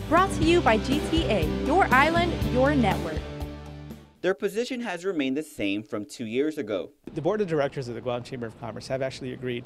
Brought to you by GTA, your island, your network. Their position has remained the same from 2 years ago. The board of directors of the Guam Chamber of Commerce have actually agreed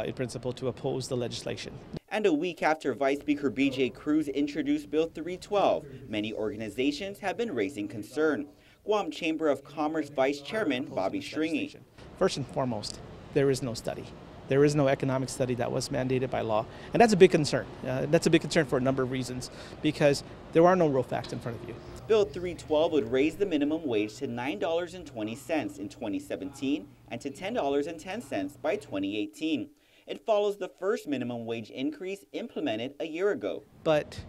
in principle to oppose the legislation. And a week after Vice Speaker B.J. Cruz introduced Bill 312, many organizations have been raising concern. Guam Chamber of Commerce Vice Chairman Bobby Stringy. First and foremost, there is no study. There is no economic study that was mandated by law, and that's a big concern. That's a big concern for a number of reasons, because there are no real facts in front of you. Bill 312 would raise the minimum wage to $9.20 in 2017 and to $10.10 by 2018. It follows the first minimum wage increase implemented a year ago. But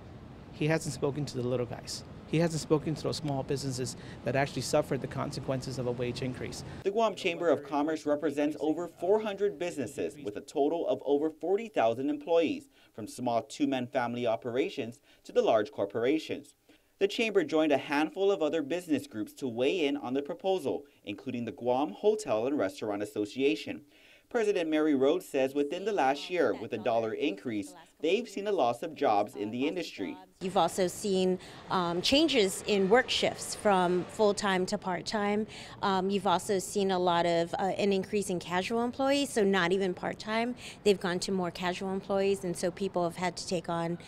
he hasn't spoken to the little guys. He hasn't spoken to those small businesses that actually suffered the consequences of a wage increase. The Guam Chamber of Commerce represents over 400 businesses with a total of over 40,000 employees, from small two-man family operations to the large corporations. The Chamber joined a handful of other business groups to weigh in on the proposal, including the Guam Hotel and Restaurant Association. President Mary Rhodes says within the last year, with a $1 increase, they've seen a loss of jobs in the industry. You've also seen changes in work shifts from full-time to part-time. You've also seen a lot of an increase in casual employees, so not even part-time. They've gone to more casual employees, and so people have had to take on,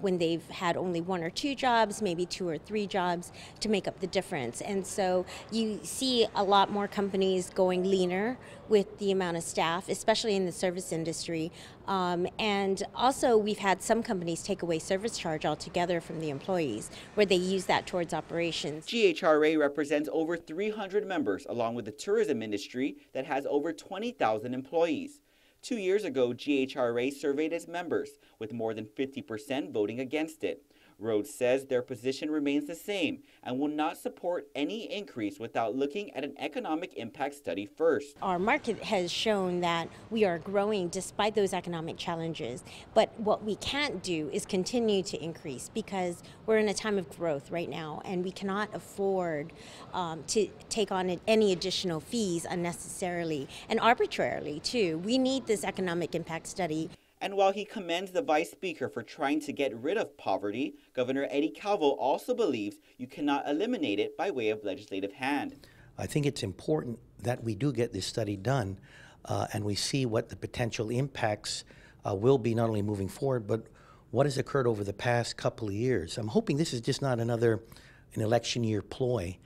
when they've had only 1 or 2 jobs, maybe 2 or 3 jobs to make up the difference. And so you see a lot more companies going leaner with the amount of staff, especially in the service industry. And also we've had some companies take away service charge altogether from the employees, where they use that towards operations. GHRA represents over 300 members, along with the tourism industry that has over 20,000 employees. 2 years ago, GHRA surveyed its members, with more than 50% voting against it. Rhodes says their position remains the same and will not support any increase without looking at an economic impact study first. Our market has shown that we are growing despite those economic challenges, but what we can't do is continue to increase, because we're in a time of growth right now and we cannot afford to take on any additional fees unnecessarily and arbitrarily too. We need this economic impact study. And while he commends the Vice Speaker for trying to get rid of poverty, Governor Eddie Calvo also believes you cannot eliminate it by way of legislative hand. I think it's important that we do get this study done and we see what the potential impacts will be, not only moving forward, but what has occurred over the past couple of years. I'm hoping this is just not an election year ploy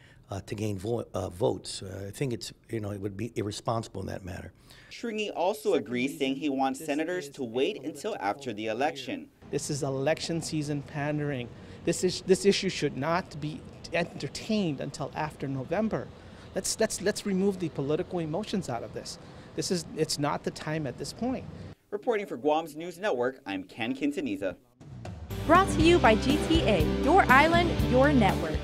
to gain votes. I think it's, it would be irresponsible in that matter. Stringy also agrees, saying he wants senators to wait until after the election. This is election season pandering. This issue should not be entertained until after November. Let's remove the political emotions out of this. It's not the time at this point. Reporting for Guam's News Network, I'm Ken Quintanilla. Brought to you by GTA, your island, your network.